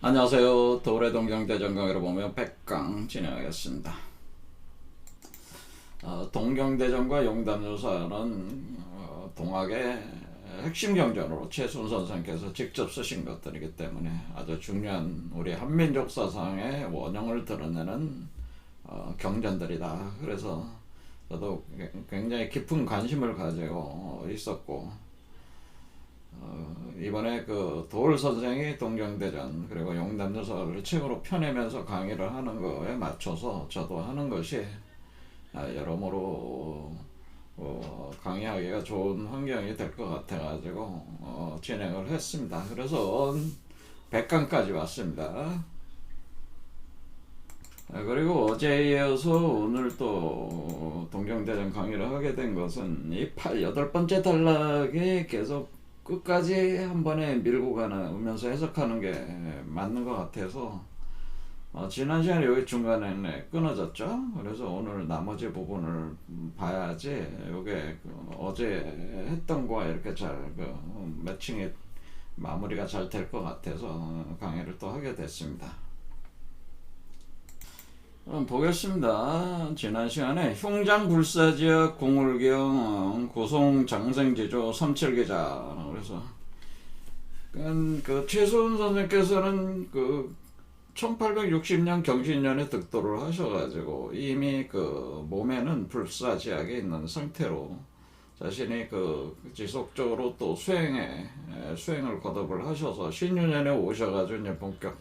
안녕하세요. 도래 동경대전강의를 보면 백강 진행하겠습니다. 동경대전과 용담유사는 동학의 핵심 경전으로 최순 선생께서 직접 쓰신 것들이기 때문에 아주 중요한 우리 한민족 사상의 원형을 드러내는 경전들이다. 그래서 저도 굉장히 깊은 관심을 가지고 있었고, 이번에 그 도올 선생이 동경대전 그리고 용담유사를 책으로 펴내면서 강의를 하는 거에 맞춰서 저도 하는 것이 여러모로 강의하기가 좋은 환경이 될 것 같아가지고 진행을 했습니다. 그래서 100강까지 왔습니다. 그리고 어제에 이어서 오늘 또 동경대전 강의를 하게 된 것은 이 8번째 단락이 계속 끝까지 한 번에 밀고 가면서 해석하는 게 맞는 것 같아서 지난 시간에 여기 중간에 끊어졌죠. 그래서 오늘 나머지 부분을 봐야지 이게 어제 했던 거와 이렇게 잘 매칭이 마무리가 잘 될 것 같아서 강의를 또 하게 됐습니다. 보겠습니다. 지난 시간에 흉장불사지역 궁울경 구송장생지조 삼칠기자, 그래서 그 최소은 선생께서는 그 1860년 경신년에 득도를 하셔가지고 이미 그 몸에는 불사지약이 있는 상태로 자신이 그 지속적으로 또 수행을 거듭을 하셔서 신유년에 오셔가지고 이제 본격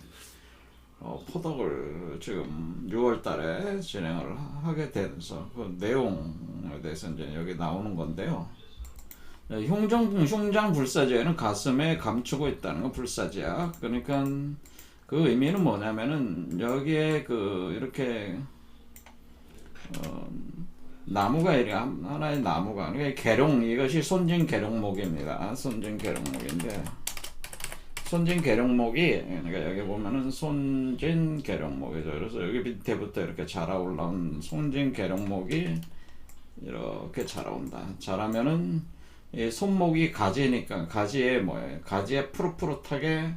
포덕을 지금 6월달에 진행을 하게 돼서 그 내용에 대해서 이제 여기 나오는 건데요. 흉장 불사지에는 가슴에 감추고 있다는 거 불사지약. 그러니까 그 의미는 뭐냐면은 여기에 그 이렇게 나무가 이렇게 하나의 나무가 그러니까 계룡, 이것이 손진계룡목입니다. 손진계룡목인데. 손진계룡목이, 그러니까 여기 보면은 손진계룡목이죠. 그래서 여기 밑에부터 이렇게 자라 올라온 손진계룡목이 이렇게 자라온다. 자라면은 이 손목이 가지니까 가지에 뭐예요? 가지에 푸릇푸릇하게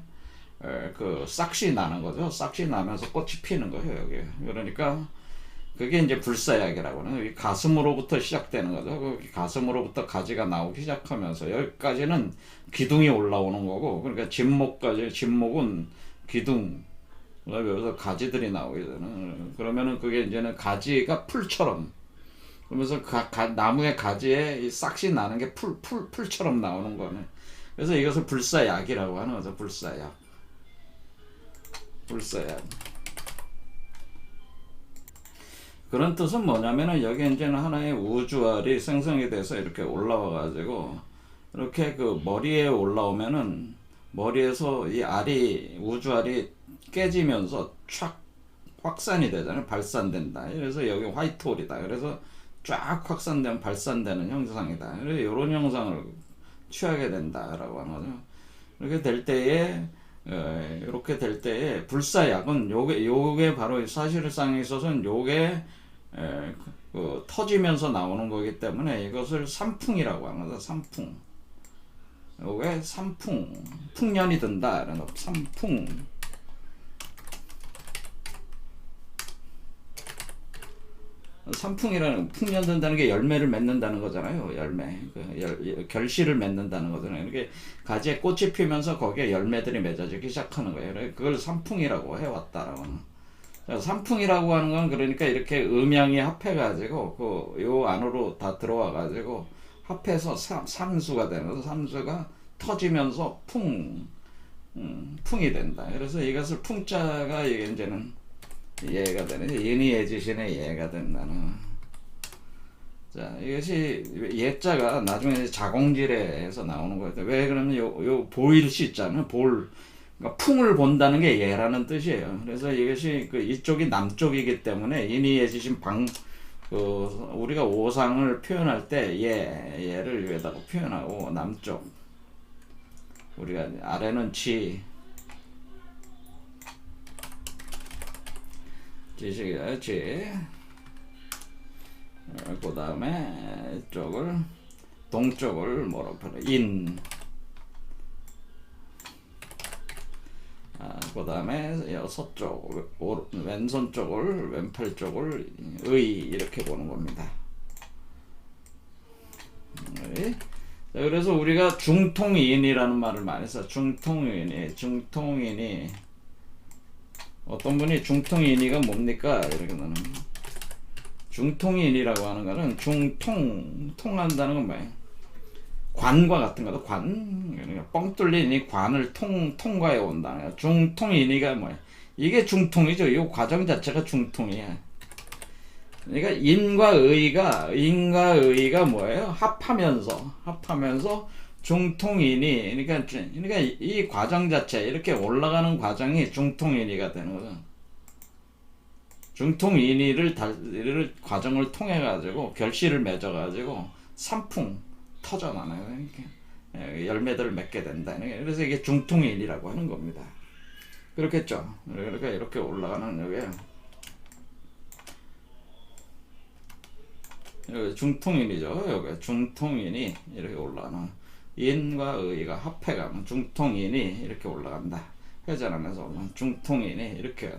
그 싹시 나는 거죠. 싹시 나면서 꽃이 피는 거예요. 여기. 그러니까 그게 이제 불사약이라고 하는 가슴으로부터 시작되는 거죠. 그 가슴으로부터 가지가 나오기 시작하면서 여기까지는 기둥이 올라오는 거고, 그러니까 진목은 기둥, 여기서 가지들이 나오게 되는. 그러면은 그게 이제는 가지가 풀처럼, 그러면서 나무의 가지에 이 싹시 나는 게 풀처럼 나오는 거네. 그래서 이것을 불사약이라고 하는 거죠. 불사약. 그런 뜻은 뭐냐면은 여기 이제는 하나의 우주알이 생성이 돼서 이렇게 올라와 가지고 이렇게 그 머리에 올라오면은 머리에서 이 우주알이 깨지면서 촥 확산이 되잖아요. 발산된다. 그래서 여기 화이트홀이다. 그래서 쫙 확산되면 발산되는 형상이다. 그래서 이런 형상을 취하게 된다라고 하는 거죠. 이렇게 될 때에 불사약은 요게 바로 사실상에 있어서는 요게 터지면서 나오는 거기 때문에 이것을 삼풍이라고 하는 거죠. 삼풍. 요게 풍년이 든다. 이런 삼풍. 삼풍이라는, 풍년 든다는 게 열매를 맺는다는 거잖아요. 열매. 결실을 맺는다는 거잖아요. 이렇게 가지에 꽃이 피면서 거기에 열매들이 맺어지기 시작하는 거예요. 그걸 삼풍이라고 해왔다라고. 삼풍이라고 하는 건 그러니까 이렇게 음양이 합해가지고 요 안으로 다 들어와가지고 합해서 삼수가 되는 거죠. 삼수가 터지면서 풍이 된다. 그래서 이것을 풍자가 이게 이제는 이해가 되는, 인의예지신의 이해가 된다는. 자, 이것이 예자가 나중에 자공질에서 나오는 거예요. 왜 그러면 요 보일시 있잖아요. 그러니까 풍을 본다는 게 예라는 뜻이에요. 그래서 이것이 이쪽이 남쪽이기 때문에 인의예지신 우리가 오상을 표현할 때 예를 위에다가 표현하고, 남쪽, 우리가 아래는 지식이다, 그 다음에 이쪽을, 동쪽을 뭐로 표현해? 그 다음에 서쪽, 왼손 쪽을, 왼팔 쪽을 의 이렇게 보는 겁니다. 그래서 우리가 중통인이라는 말을 많이 써. 중통인이 어떤 분이 중통인이가 뭡니까? 이렇게 나는 중통인이라고 하는 거는 통한다는 건 뭐예요? 관과 같은 거다. 그러니까 뻥 뚫린 이 관을 통과해 온다. 중통인이가 뭐예요? 이게 중통이죠. 이 과정 자체가 중통이야. 그러니까 인과 의가 뭐예요? 합하면서 중통인이 그러니까 이 과정 자체 이렇게 올라가는 과정이 중통인이가 되는 거죠. 중통인이를 과정을 통해 가지고 결실을 맺어 가지고 산풍 터져나가요. 이렇게 열매들을 맺게 된다. 그래서 이게 중통인이라고 하는 겁니다. 그렇겠죠. 그러니까 이렇게 올라가는 여기 중통인이죠. 여기 중통인이 이렇게 올라가는 인과 의가 합해가면 중통인이 이렇게 올라간다. 회전하면서 올라가는 중통인이 이렇게.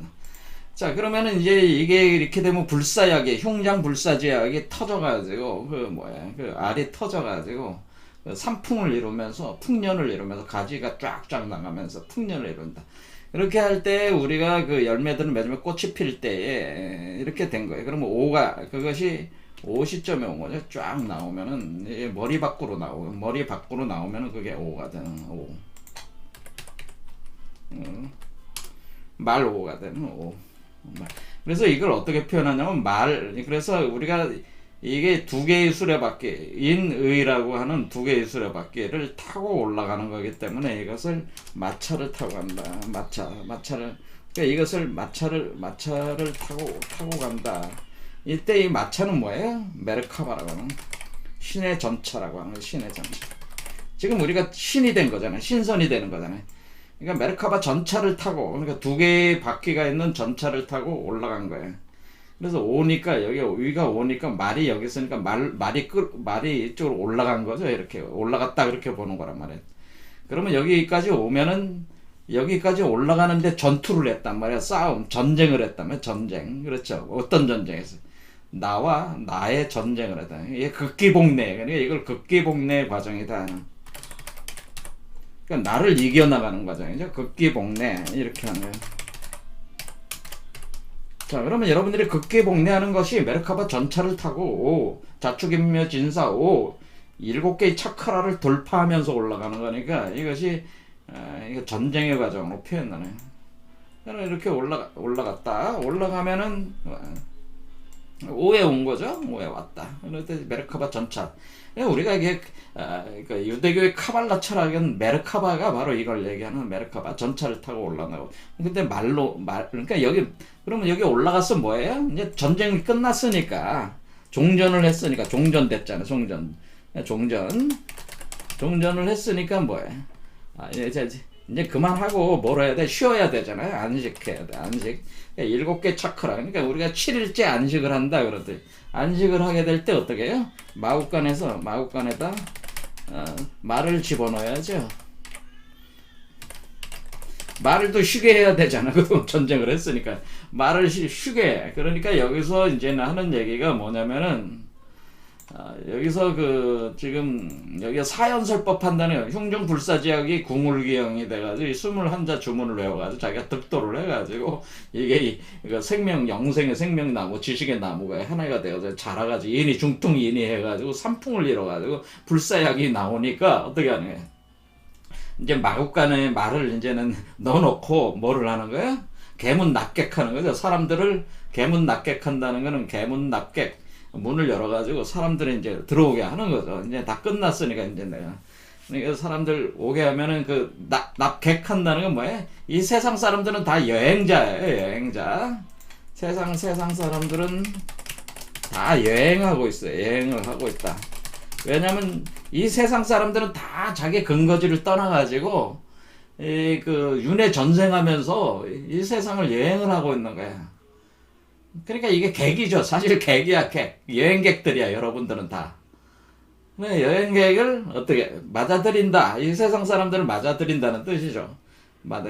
자, 그러면은 이제 이게 이렇게 되면 불사약이 흉장 불사지약이 터져가지고 그 알이 터져가지고 그 산풍을 이루면서 풍년을 이루면서 가지가 쫙쫙 나가면서 풍년을 이룬다. 이렇게 할 때 우리가 그 열매들을 맺으면 꽃이 필 때에 이렇게 된 거예요. 그러면 그것이 5 시점에 온 거죠. 쫙 나오면은 머리 밖으로 나오면은 그게 5가 되는 5. 말 5가 되는 5. 그래서 이걸 어떻게 표현하냐면 그래서 우리가 이게 두 개의 수레바퀴, 인의라고 하는 두 개의 수레바퀴를 타고 올라가는 거기 때문에 이것을 마차를 타고 간다. 마차를 그러니까 이것을 마차를 타고 간다. 이때 이 마차는 뭐예요? 메르카바라고 하는 신의 전차라고 하는 신의 전차. 지금 우리가 신이 된 거잖아요. 신선이 되는 거잖아요. 그러니까 메르카바 전차를 타고, 그러니까 두 개의 바퀴가 있는 전차를 타고 올라간 거예요. 그래서 오니까 여기 위가 오니까 말이 여기 있으니까 말이 이쪽으로 올라간 거죠. 이렇게 올라갔다 그렇게 보는 거란 말이에요. 그러면 여기까지 오면은 여기까지 올라가는데 전투를 했단 말이야. 전쟁을 했단 말이야. 전쟁. 그렇죠. 어떤 전쟁에서? 나와 나의 전쟁을 했다. 이게 극기복례. 그러니까 이걸 극기복례 과정이다. 그러니까 나를 이겨나가는 과정이죠. 극기복례. 이렇게 하는 거예요. 자, 그러면 여러분들이 극기복례하는 것이 메르카바 전차를 타고 자축인묘 진사 7개의 차크라를 돌파하면서 올라가는 거니까 이것이 전쟁의 과정으로 표현하네요. 이렇게 올라가면은 5에 온 거죠. 5에 왔다. 그런데 메르카바 전차. 우리가 이게 그러니까 유대교의 카발라 철학은 메르카바가 바로 이걸 얘기하는 메르카바 전차를 타고 올라가고. 근데 그러니까 그러면 여기 올라가서 뭐예요? 이제 전쟁이 끝났으니까 종전을 했으니까 종전됐잖아. 종전을 했으니까 뭐예요? 이제 그만하고 뭘 해야 돼? 쉬어야 되잖아요. 안식해야 돼. 안식. 7개 차크라. 그러니까 우리가 7일째 안식을 한다 그러더니 안식을 하게 될 때 어떻게 해요? 마구간에다 말을 집어넣어야죠. 말을 또 쉬게 해야 되잖아. 전쟁을 했으니까 말을 쉬게. 그러니까 여기서 이제는 하는 얘기가 뭐냐면은 여기서 지금 여기가 사연설법 판단해요. 흉중불사지약이 궁울기형이 돼가지고 21자 주문을 외워가지고 자기가 득도를 해가지고 이게 영생의 생명나무, 지식의 나무가 하나가 되어서 자라가지고 인이 중통인이 해가지고 산풍을 이뤄가지고 불사약이 나오니까 어떻게 하는 거예요? 이제 마구간에 말을 이제는 넣어놓고 뭐를 하는 거예요? 개문납객하는 거죠. 사람들을 개문납객한다는 거는 개문납객 문을 열어가지고 사람들이 이제 들어오게 하는 거죠. 이제 다 끝났으니까 이제 그러니까 사람들 오게 하면은 납객한다는 건 뭐예요? 이 세상 사람들은 다 여행자예요. 여행자. 세상 사람들은 다 여행하고 있어요. 여행을 하고 있다. 왜냐면 이 세상 사람들은 다 자기 근거지를 떠나가지고 윤회 전생하면서 이 세상을 여행을 하고 있는 거야. 그러니까 이게 객이죠. 사실 객이야, 객. 여행객들이야, 여러분들은 다. 여행객을 어떻게 맞아들인다. 이 세상 사람들을 맞아들인다는 뜻이죠.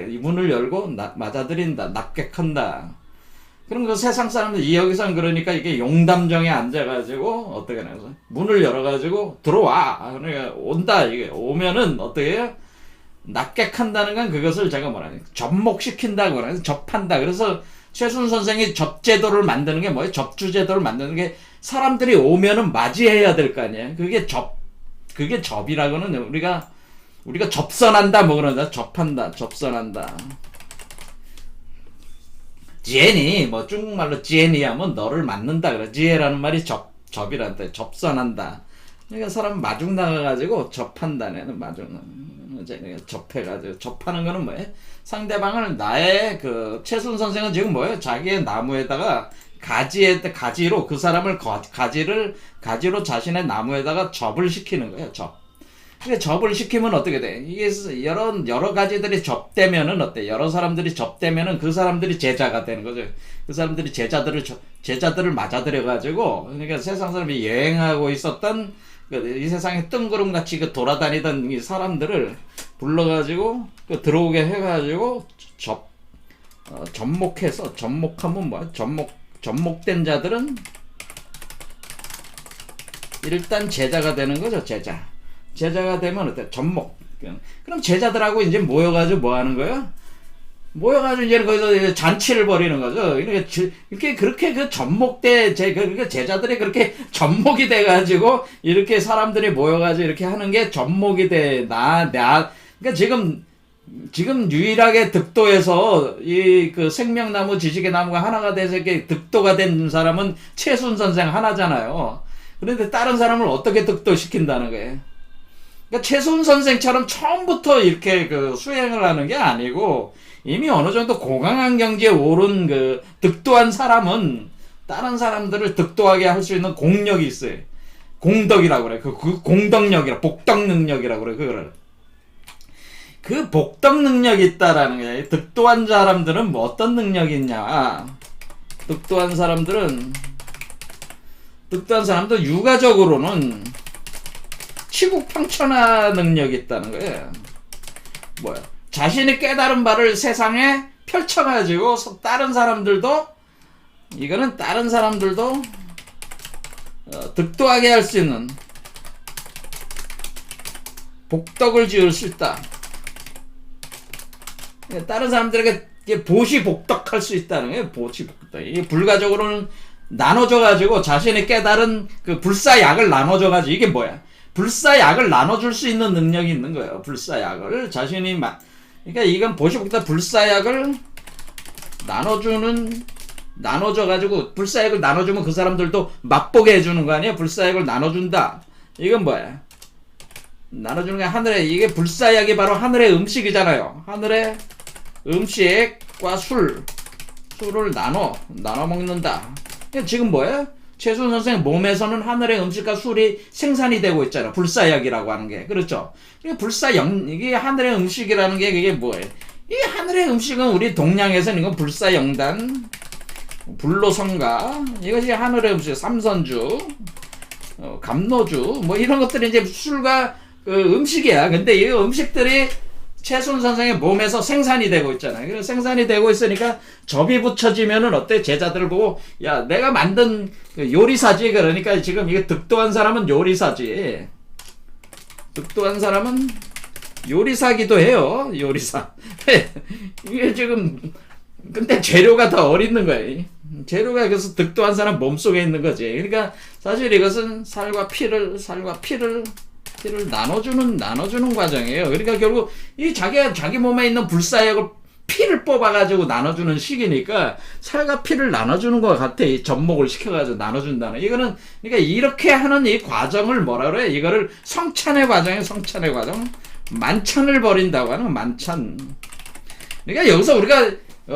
이 문을 열고 맞아들인다, 납객한다. 그럼 그 세상 사람들, 이 여기선 그러니까 이게 용담정에 앉아가지고 어떻게 해서 문을 열어가지고 들어와. 그러니까 온다. 이게 오면은 어떻게 해요? 납객한다는 건 그것을 제가 뭐라 해요? 접목시킨다고 그래요. 접한다. 그래서 최순 선생이 접제도를 만드는 게 뭐예요? 접주제도를 만드는 게 사람들이 오면은 맞이해야 될 거 아니에요? 그게 접이라고는 우리가 접선한다 뭐 그러자. 접한다, 접선한다. 지엔이 뭐 중국말로 지엔이 하면 너를 맞는다 그래. 지혜라는 말이 접이란다. 접선한다. 그러니까 사람 마중 나가가지고 접한다. 내는 마중 접해가지고 접하는 거는 뭐예요? 상대방을 나의 그 최순 선생은 지금 뭐예요? 자기의 나무에다가 가지로 그 사람을 가지로 자신의 나무에다가 접을 시키는 거예요. 접. 그러니까 접을 시키면 어떻게 돼? 이게 여러 가지들이 접되면은 어때? 여러 사람들이 접되면은 그 사람들이 제자가 되는 거죠. 그 사람들이 제자들을 맞아들여가지고, 그러니까 세상 사람이 여행하고 있었던 이 세상에 뜬구름같이 돌아다니던 이 사람들을 불러가지고 들어오게 해가지고 접목해서, 접목하면 뭐야? 접목된 자들은 일단 제자가 되는 거죠. 제자가 되면 어때? 접목. 그럼 제자들하고 이제 모여가지고 뭐 하는 거예요? 모여가지고 이제 거기서 잔치를 벌이는 거죠. 이렇게 그렇게 그 그러니까 제자들이 그렇게 접목이 돼가지고 이렇게 사람들이 모여가지고 이렇게 하는 게 접목이 돼. 그러니까 지금 유일하게 득도에서 이 그 생명나무 지식의 나무가 하나가 돼서 이렇게 득도가 된 사람은 최순 선생 하나잖아요. 그런데 다른 사람을 어떻게 득도시킨다는 거예요? 그러니까 최순 선생처럼 처음부터 이렇게 그 수행을 하는 게 아니고 이미 어느 정도 고강한 경지에 오른 그 득도한 사람은 다른 사람들을 득도하게 할 수 있는 공력이 있어요. 공덕이라고 그래. 그 공덕력이라, 복덕 능력이라고 그래. 그거를. 그 복덕 능력이 있다라는 거예요. 득도한 사람들은 뭐 어떤 능력이 있냐? 득도한 사람들은 육아적으로는 치국평천하 능력이 있다는 거예요. 뭐야? 자신이 깨달은 바를 세상에 펼쳐가지고 다른 사람들도 득도하게 할 수 있는 복덕을 지을 수 있다. 다른 사람들에게 보시복덕할 수 있다는 거예요. 보시복덕. 이게 불가적으로는 나눠져가지고 자신이 깨달은 그 불사약을 나눠줘가지고 이게 뭐야? 불사약을 나눠줄 수 있는 능력이 있는 거예요. 불사약을 자신이 그러니까 이건 보시복덕 불사약을 나눠줘가지고 불사약을 나눠주면 그 사람들도 맛보게 해주는 거 아니에요? 불사약을 나눠준다. 이건 뭐야? 나눠주는 게 이게 불사약이 바로 하늘의 음식이잖아요. 하늘의 음식과 술을 나눠 먹는다. 지금 뭐예요? 최순 선생 몸에서는 하늘의 음식과 술이 생산이 되고 있잖아. 불사약이라고 하는 게. 그렇죠? 이게 하늘의 음식이라는 게 그게 뭐예요? 이 하늘의 음식은 우리 동양에서는 이건 불사영단, 불로성가, 이것이 하늘의 음식, 삼선주, 감로주, 뭐 이런 것들이 이제 술과 음식이야. 근데 이 음식들이 최순 선생의 몸에서 생산이 되고 있잖아요. 그래서 생산이 되고 있으니까 접이 붙여지면은 어때? 제자들 보고, 야, 내가 만든 요리사지. 그러니까 지금 이게 득도한 사람은 요리사지. 득도한 사람은 요리사기도 해요. 요리사. 이게 지금, 근데 재료가 더 어리는 거예요. 재료가 그래서 득도한 사람 몸속에 있는 거지. 그러니까 사실 이것은 살과 피를 나눠주는 과정이에요. 그러니까 결국 자기 몸에 있는 불사약을 피를 뽑아가지고 나눠주는 식이니까 살과 피를 나눠주는 것 같아. 이 접목을 시켜가지고 나눠준다는. 이거는, 그러니까 이렇게 하는 이 과정을 뭐라 그래? 이거를 성찬의 과정. 만찬을 벌인다고 하는 만찬. 그러니까 여기서 우리가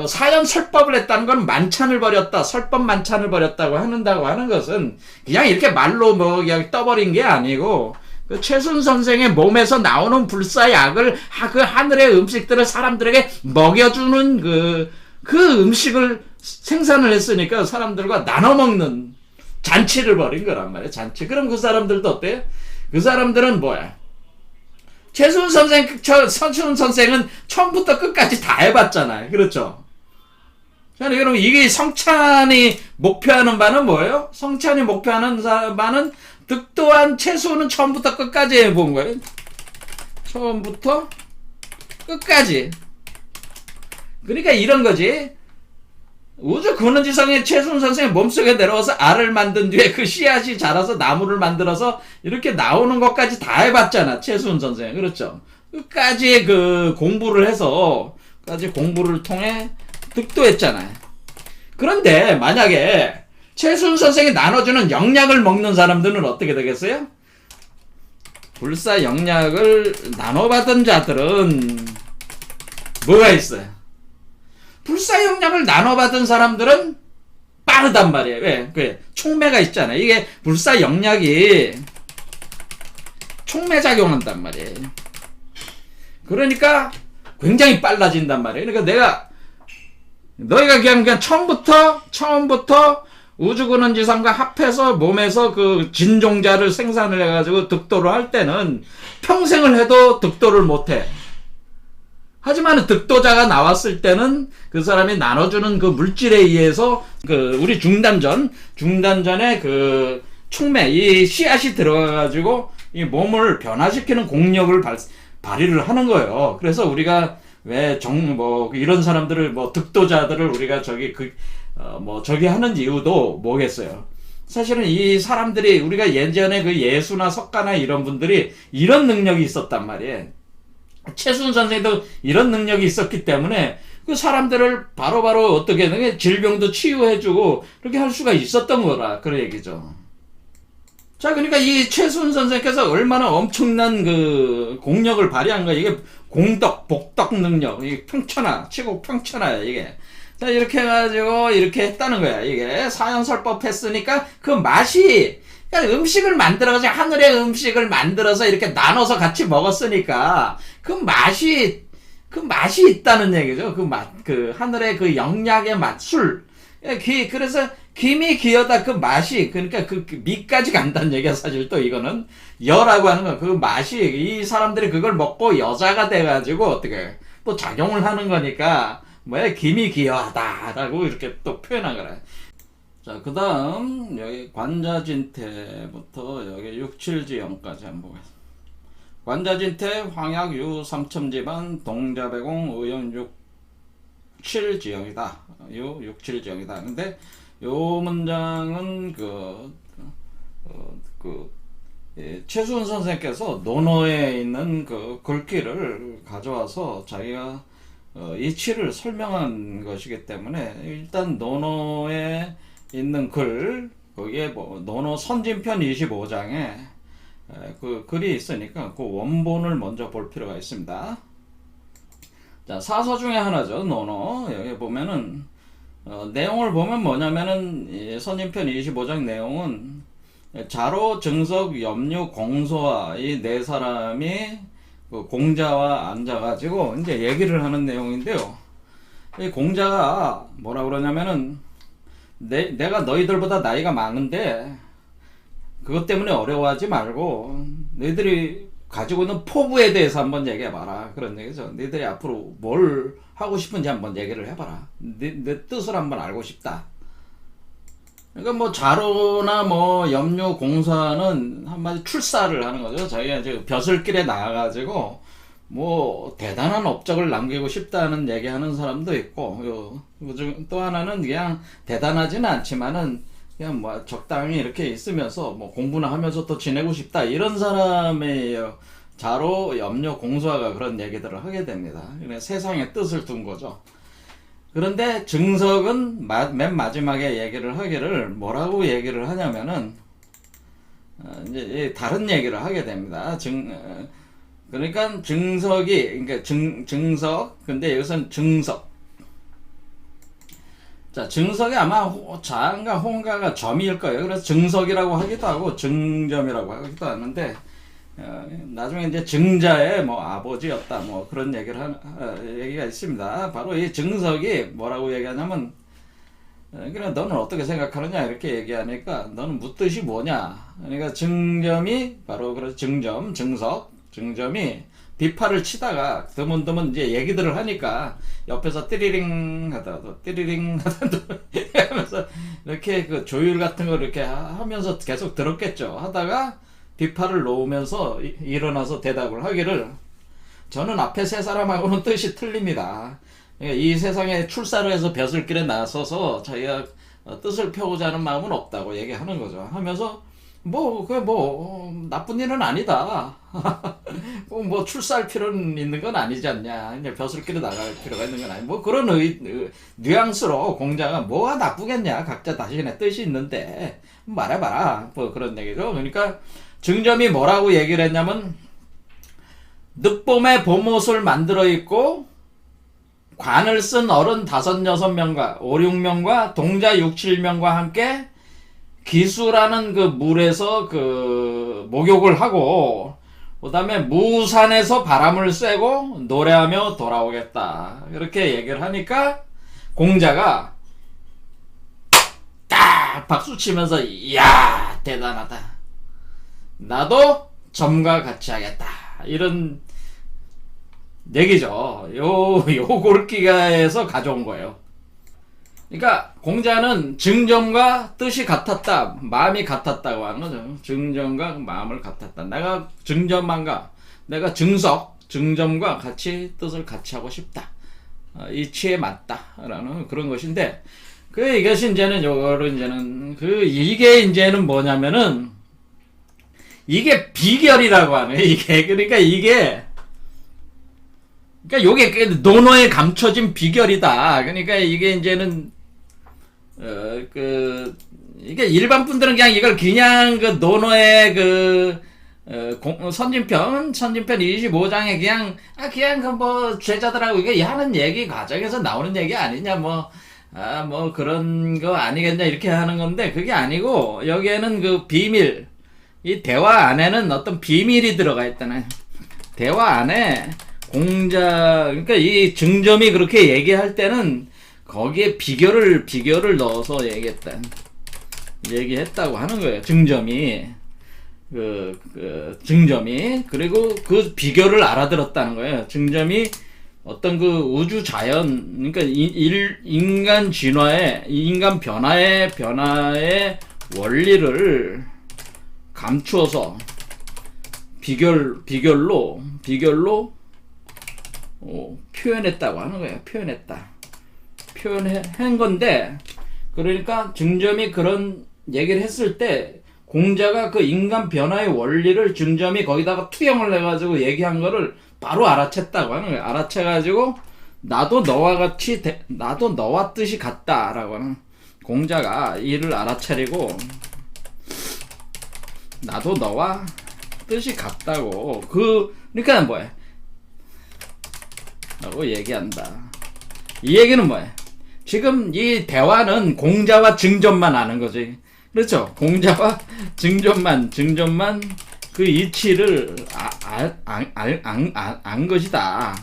사연 설법을 했다는 건 만찬을 벌였다, 설법 만찬을 벌였다고 하는 것은 그냥 이렇게 말로 그냥 떠버린 게 아니고, 그 최순 선생의 몸에서 나오는 불사약을 그 하늘의 음식들을 사람들에게 먹여주는 그 음식을 생산을 했으니까 사람들과 나눠 먹는 잔치를 벌인 거란 말이에요. 잔치. 그럼 그 사람들도 어때요? 그 사람들은 뭐야? 최수훈 선생은 처음부터 끝까지 다 해봤잖아요. 그렇죠? 자, 그럼 이게 성찬이 목표하는 바는 뭐예요? 성찬이 목표하는 바는 득도한 최수훈은 처음부터 끝까지 해본 거예요. 처음부터 끝까지. 그러니까 이런 거지. 우주 근원지성의 최수훈 선생의 몸속에 내려와서 알을 만든 뒤에 그 씨앗이 자라서 나무를 만들어서 이렇게 나오는 것까지 다 해봤잖아. 최수훈 선생. 그렇죠? 끝까지 그 공부를 해서, 끝까지 공부를 통해 득도했잖아요. 그런데 만약에 최수훈 선생이 나눠주는 영약을 먹는 사람들은 어떻게 되겠어요? 불사 영약을 나눠받은 자들은 뭐가 있어요? 불사 영약을 나눠받은 사람들은 빠르단 말이에요. 왜? 그래. 촉매가 있잖아요. 이게 불사 영약이 촉매작용한단 말이에요. 그러니까 굉장히 빨라진단 말이에요. 그러니까 너희가 그냥 처음부터 우주근원지성과 합해서 몸에서 그 진종자를 생산을 해가지고 득도를 할 때는 평생을 해도 득도를 못해. 하지만 득도자가 나왔을 때는 그 사람이 나눠주는 그 물질에 의해서 그 우리 중단전에 그 촉매, 이 씨앗이 들어가가지고 이 몸을 변화시키는 공력을 발휘를 하는 거예요. 그래서 우리가 왜 이런 사람들을 득도자들을 우리가 저기 하는 이유도 뭐겠어요? 사실은 이 사람들이 우리가 예전에 그 예수나 석가나 이런 분들이 이런 능력이 있었단 말이에요. 최수훈 선생도 이런 능력이 있었기 때문에 그 사람들을 바로바로 어떻게 질병도 치유해주고 그렇게 할 수가 있었던 거라 그런 얘기죠. 자, 그러니까 이 최수훈 선생께서 얼마나 엄청난 그 공력을 발휘한 거야. 이게 복덕 능력, 이게 치고 평천하야 이게. 자, 이렇게 해가지고 이렇게 했다는 거야. 이게 사연설법 했으니까 그 맛이, 그러니까 음식을 만들어가지고 하늘의 음식을 만들어서 이렇게 나눠서 같이 먹었으니까 그 맛이 있다는 얘기죠. 그 하늘의 그 영약의 맛, 술. 그래서 김이 기어다 그 맛이, 그러니까 그 미까지 간다는 얘기야. 사실 또 이거는 여라고 하는 건 그 맛이, 이 사람들이 그걸 먹고 여자가 돼가지고 어떻게 또 작용을 하는 거니까 김이 기여하다라고 이렇게 또 표현한 거라. 자, 그 다음 여기 관자진태부터 여기 6, 7지형까지 한번 보겠습니다. 관자진태, 황약, 유, 삼첨지반, 동자배공, 의연 6, 7지형이다. 유, 6, 7지형이다. 근데 요 문장은 최수훈 선생께서 논어에 있는 그 글귀를 가져와서 자기가 이치를 설명한 것이기 때문에 일단 논어에 있는 거기에 논어 선진편 25장에 그 글이 있으니까 그 원본을 먼저 볼 필요가 있습니다. 자, 사서 중에 하나죠. 논어. 여기 보면은 내용을 보면 뭐냐면은 선진편 25장 내용은 자로, 증석, 염류, 공소와 이 네 사람이 그 공자와 앉아가지고 이제 얘기를 하는 내용인데요. 이 공자가 뭐라 그러냐면은 내가 너희들보다 나이가 많은데 그것 때문에 어려워하지 말고 너희들이 가지고 있는 포부에 대해서 한번 얘기해봐라. 그런 얘기죠. 너희들이 앞으로 뭘 하고 싶은지 한번 얘기를 해봐라. 내 뜻을 한번 알고 싶다. 그러니까 자로나 염류, 공사는 한마디 출사를 하는 거죠. 자기가 이제 벼슬길에 나가가지고 대단한 업적을 남기고 싶다는 얘기하는 사람도 있고, 또 하나는 그냥 대단하지는 않지만은 그냥 적당히 이렇게 있으면서 공부나 하면서 또 지내고 싶다, 이런 사람이에요. 자로, 염류, 공수화가 그런 얘기들을 하게 됩니다. 그냥 세상에 뜻을 둔 거죠. 그런데 증석은 맨 마지막에 얘기를 하기를 뭐라고 얘기를 하냐면은 이제 다른 얘기를 하게 됩니다. 그러니까 증석이, 그러니까 증석, 근데 여기서는 증석. 자, 증석이 아마 자인가 홍가가 점일 거예요. 그래서 증석이라고 하기도 하고 증점이라고 하기도 하는데, 나중에 이제 증자의 아버지였다, 그런 얘기가 있습니다. 바로 이 증석이 뭐라고 얘기하냐면, 그냥 너는 어떻게 생각하느냐 이렇게 얘기하니까 너는 묻듯이 뭐냐. 그러니까 증점이 바로 증점, 증석, 증점이 비파를 치다가 드문드문 이제 얘기들을 하니까 옆에서 띠리링 하다가 띠리링 하다가 하면서 이렇게 그 조율 같은 걸 이렇게 하면서 계속 들었겠죠. 하다가 비파를 놓으면서 일어나서 대답을 하기를, 저는 앞에 세 사람하고는 뜻이 틀립니다. 그러니까 이 세상에 출사를 해서 벼슬길에 나서서 자기가 뜻을 펴고자 하는 마음은 없다고 얘기하는 거죠. 하면서 나쁜 일은 아니다. 꼭 뭐 출사할 필요는 있는 건 아니지 않냐. 그냥 벼슬길에 나갈 필요가 있는 건 아니. 뭐 그런 뉘앙스로 공자가 뭐가 나쁘겠냐. 각자 자신의 뜻이 있는데 말해봐라. 뭐 그런 얘기죠. 그러니까 증점이 뭐라고 얘기를 했냐면, 늑봄에 봄옷을 만들어 입고 관을 쓴 어른 5, 6명과 5, 6명과 동자 6, 7명과 함께 기수라는 그 물에서 그 목욕을 하고, 그 다음에 무산에서 바람을 쐬고 노래하며 돌아오겠다. 이렇게 얘기를 하니까 공자가 딱 박수 치면서, 이야 대단하다. 나도 점과 같이 하겠다. 이런 얘기죠. 요 골기가에서 가져온 거예요. 그러니까 공자는 증점과 뜻이 같았다, 마음이 같았다고 하는 거죠. 증점과 마음을 같았다. 내가 증점만가, 내가 증점과 같이 뜻을 같이 하고 싶다. 이치에 맞다라는 그런 것인데, 이것이 이제는 이게 이제는 뭐냐면은, 이게 비결이라고 하네. 그러니까 요게 논어에 감춰진 비결이다. 그러니까 이게 이제는 이게 일반 분들은 그냥 이걸 그냥 그 논어의 선진편 25장에 그냥 그 뭐 죄자들하고 이게 하는 얘기 과정에서 나오는 얘기 아니냐, 뭐 그런 거 아니겠냐 이렇게 하는 건데, 그게 아니고 여기에는 그 비밀, 이 대화 안에는 어떤 비밀이 들어가 있다네. 대화 안에 그러니까 이 증점이 그렇게 얘기할 때는 거기에 비결을 넣어서 얘기했다고 하는 거예요. 증점이. 증점이. 그리고 그 비결을 알아들었다는 거예요. 증점이 어떤 그 우주 자연, 그러니까 인간 진화의, 인간 변화의 원리를 감추어서 비결로 표현했다고 하는 거예요. 표현한 건데, 그러니까 증점이 그런 얘기를 했을 때 공자가 그 인간 변화의 원리를 증점이 거기다가 투영을 해가지고 얘기한 거를 바로 알아챘다고 하는 거예요. 알아채가지고 나도 너와 뜻이 같다라고 하는, 공자가 이를 알아차리고 나도 너와 뜻이 같다고, 그러니까 뭐야 라고 얘기한다. 이 얘기는 뭐야? 지금 이 대화는 공자와 증점만 아는 거지. 그렇죠? 공자와 증점만 그 이치를 안 것이다.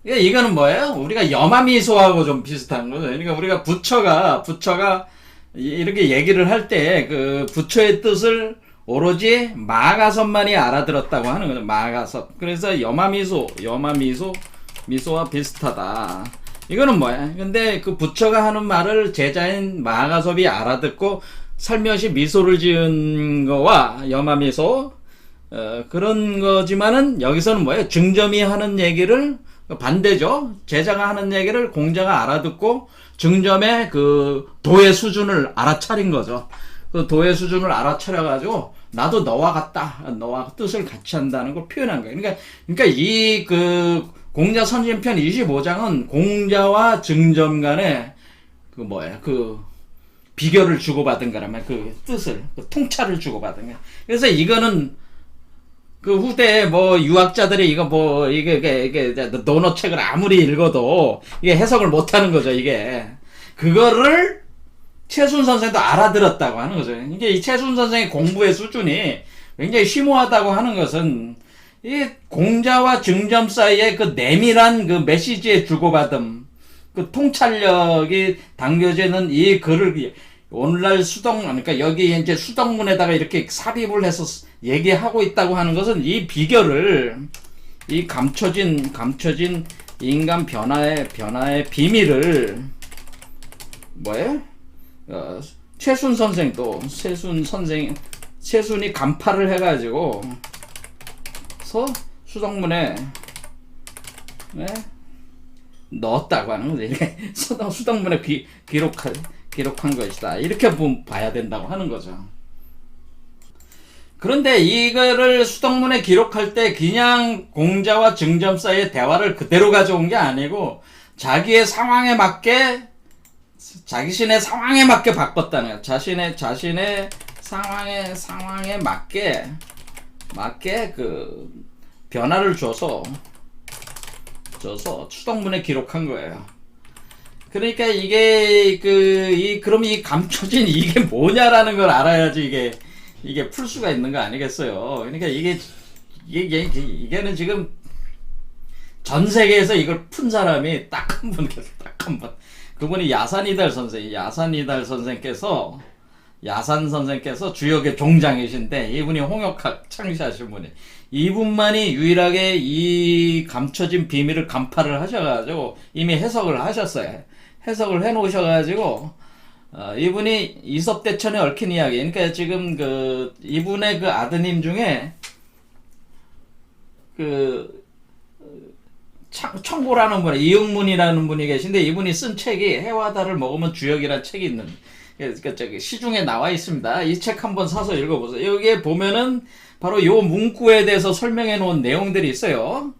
이거는 뭐예요? 우리가 염화미소하고 좀 비슷한 거죠. 그러니까 우리가 부처가 이렇게 얘기를 할 때 그 부처의 뜻을 오로지 마가섭만이 알아들었다고 하는 거죠. 마가섭. 그래서 미소와 비슷하다. 이거는 뭐야? 근데 그 부처가 하는 말을 제자인 마가섭이 알아듣고 살며시 미소를 지은 거와 염화미소, 그런 거지만은 여기서는 뭐예요? 증점이 하는 얘기를 반대죠. 제자가 하는 얘기를 공자가 알아듣고 증점의 그 도의 수준을 알아차린 거죠. 그 도의 수준을 알아차려가지고 나도 너와 같다, 너와 뜻을 같이 한다는 걸 표현한 거예요. 그러니까 이 그 공자 선진편 25장은 공자와 증점 간에 그 비결을 주고받은 거라면, 그 뜻을, 그 통찰을 주고받은 거야. 그래서 이거는 그 후대에 유학자들이 이게 논어책을 아무리 읽어도 이게 해석을 못 하는 거죠, 이게. 그거를 최순 선생도 알아들었다고 하는 거죠. 이게 이 최순 선생의 공부의 수준이 굉장히 심오하다고 하는 것은, 이 공자와 증점 사이에 그 내밀한 그 메시지의 주고받음, 그 통찰력이 담겨지는 이 글을 오늘날 그러니까 여기 이제 수덕문에다가 이렇게 삽입을 해서 얘기하고 있다고 하는 것은 이 비결을, 이 감춰진 인간 변화의 비밀을, 뭐예요? 최순 선생도, 최순이 간파를 해가지고, 수덕문에, 네? 넣었다고 하는 거죠. 이렇게 수덕문에 기록한 것이다. 이렇게 봐야 된다고 하는 거죠. 그런데 이거를 수덕문에 기록할 때 그냥 공자와 증점 사이의 대화를 그대로 가져온 게 아니고 자기의 상황에 맞게, 자신의 상황에 맞게 바꿨다는 거예요. 자신의 상황에 맞게 그 변화를 줘서 수덕문에 기록한 거예요. 그러니까 이게 그럼 이 감춰진 이게 뭐냐라는 걸 알아야지 이게 풀 수가 있는 거 아니겠어요. 그러니까 이게는 지금 전 세계에서 이걸 푼 사람이 딱 한 분. 그분이 야산 선생께서 주역의 종장이신데, 이분이 홍역학 창시하신 분이, 이분만이 유일하게 이 감춰진 비밀을 간파를 하셔가지고 이미 해석을 하셨어요. 해석을 해 놓으셔가지고 이분이 이섭대천에 얽힌 이야기, 그러니까 지금 이분의 그 아드님 중에 청고라는 분, 이응문이라는 분이 계신데, 이분이 쓴 책이 해와다를 먹으면 주역이라는 책이 있는, 그러니까 저기 시중에 나와 있습니다. 이 책 한번 사서 읽어보세요. 여기에 보면은 바로 요 문구에 대해서 설명해 놓은 내용들이 있어요.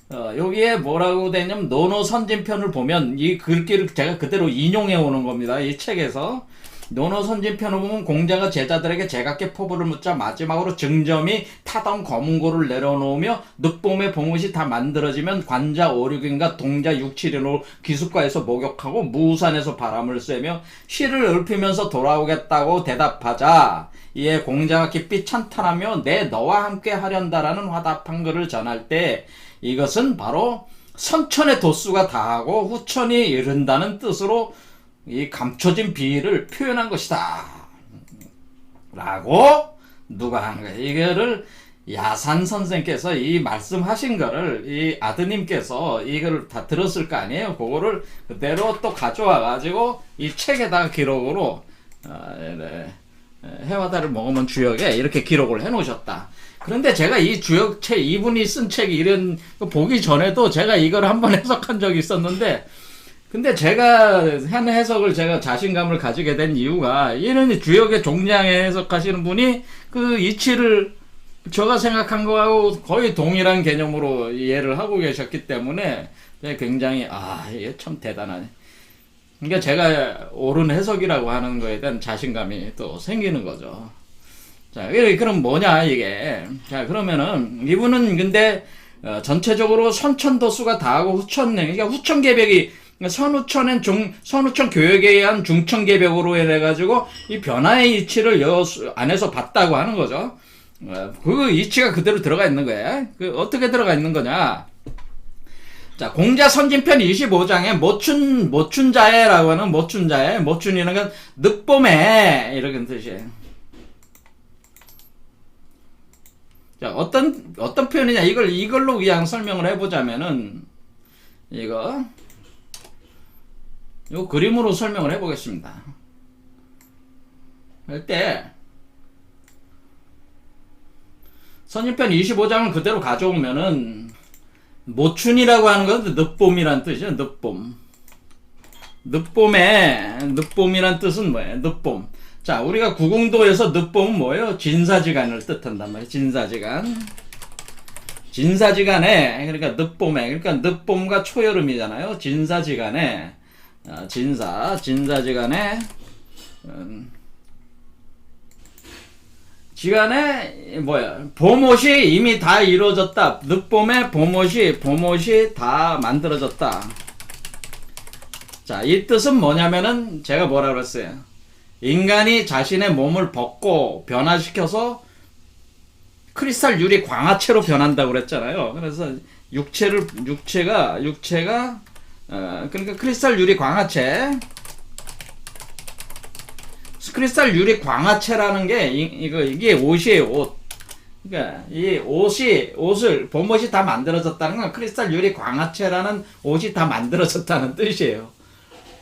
여기에 뭐라고 되냐면, 노노선진편을 보면, 이 글귀를 제가 그대로 인용해 오는 겁니다. 이 책에서. 노노선진편을 보면, 공자가 제자들에게 제각기 포부를 묻자 마지막으로 증점이 타던 검은고를 내려놓으며 늑봄의 봉옷이 다 만들어지면 관자 5, 6인과 동자 6, 7인으로 기숙과에서 목욕하고 무우산에서 바람을 쐬며 시를 읊으면서 돌아오겠다고 대답하자, 이에 공자가 깊이 찬탄하며 내 너와 함께 하련다라는 화답한 글을 전할 때, 이것은 바로 선천의 도수가 다하고 후천이 이른다는 뜻으로 이 감춰진 비를 표현한 것이다 라고 누가 한 거예요. 이거를 야산 선생께서 이 말씀하신 거를 이 아드님께서 이걸 다 들었을 거 아니에요. 그거를 그대로 또 가져와 가지고 이 책에다가 기록으로 해와다를 먹으면 주역에 이렇게 기록을 해 놓으셨다. 그런데 제가 이 주역책, 이분이 쓴 책 이런 거 보기 전에도 제가 이걸 한번 해석한 적이 있었는데, 근데 제가 한 해석을 제가 자신감을 가지게 된 이유가, 이는 주역의 종량에 해석하시는 분이 그 이치를 제가 생각한 거하고 거의 동일한 개념으로 이해를 하고 계셨기 때문에 굉장히 이게 참 대단하네. 그러니까 제가 옳은 해석이라고 하는 거에 대한 자신감이 또 생기는 거죠. 자, 그럼 뭐냐 이게. 자, 그러면은 이분은 근데 전체적으로 선천도수가 다하고 그러니까 후천계백이, 선후천은 선후천 교역에 의한 중천계백으로 해가지고 이 변화의 이치를 여 안에서 봤다고 하는 거죠. 그 이치가 그대로 들어가 있는 거예요. 어떻게 들어가 있는 거냐. 자, 공자 선진편 25장에 모춘자해라고 하는 모춘이라는 건 늑봄에 이런 뜻이에요. 자, 어떤 표현이냐, 이걸로 그냥 설명을 해보자면은, 요 그림으로 설명을 해보겠습니다. 할 때, 선진편 25장을 그대로 가져오면은, 모춘이라고 하는 것은 늑봄이란 뜻이에요. 늑봄이란 뜻은 뭐예요? 늑봄. 자, 우리가 구궁도에서 늑봄은 뭐예요? 진사지간을 뜻한단 말이에요. 진사지간에, 그러니까 늑봄에, 그러니까 늑봄과 초여름이잖아요. 진사지간에, 진사지간에, 지간에 봄옷이 이미 다 이루어졌다. 늑봄에 봄옷이 다 만들어졌다. 자, 이 뜻은 뭐냐면은 제가 뭐라 그랬어요? 인간이 자신의 몸을 벗고 변화시켜서 크리스탈 유리 광화체로 변한다고 그랬잖아요. 그래서 육체가 그러니까 크리스탈 유리 광화체, 크리스탈 유리 광화체라는 게 이게 옷이에요. 옷. 그러니까 이 옷을 봄옷이 다 만들어졌다는 건 크리스탈 유리 광화체라는 옷이 다 만들어졌다는 뜻이에요.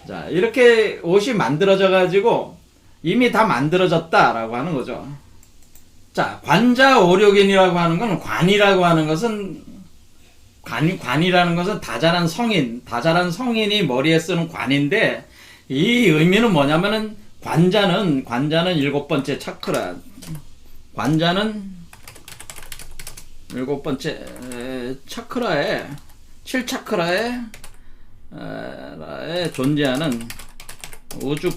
자, 이렇게 옷이 만들어져 가지고 이미 다 만들어졌다라고 하는 거죠. 자, 관자 오륙인이라고 하는 건 관이라고 하는 것은 관이라는 것은 다자란 성인이 머리에 쓰는 관인데 이 의미는 뭐냐면은 관자는 7번째 차크라. 관자는 7번째 차크라에 7차크라에 존재하는 우주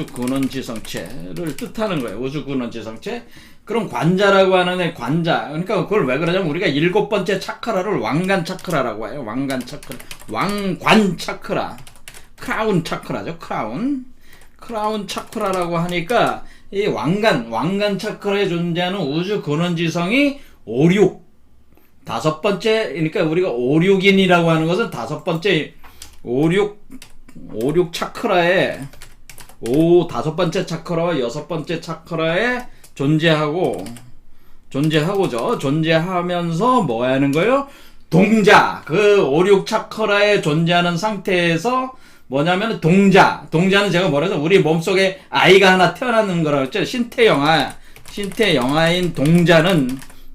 근원지성체를 뜻하는 거예요. 우주 근원지성체. 그럼 관자라고 하는 관자. 그러니까 그걸 왜 그러냐면 우리가 7번째 차크라를 왕관 차크라라고 해요. 왕관 차크라. 왕관 차크라. 크라운 차크라죠. 크라운 차크라라고 하니까 이 왕관 차크라에 존재하는 우주 근원지성이 5, 6. 5번째, 그러니까 우리가 5, 6인이라고 하는 것은 5번째 5, 6 차크라에 5번째 차크라와 6번째 차크라에 존재하고죠. 존재하면서 뭐 하는 거예요? 동자. 그 5, 6 차크라에 존재하는 상태에서 뭐냐면 동자는 제가 뭐라 해서 우리 몸속에 아이가 하나 태어나는 거라고 했죠. 신태영아인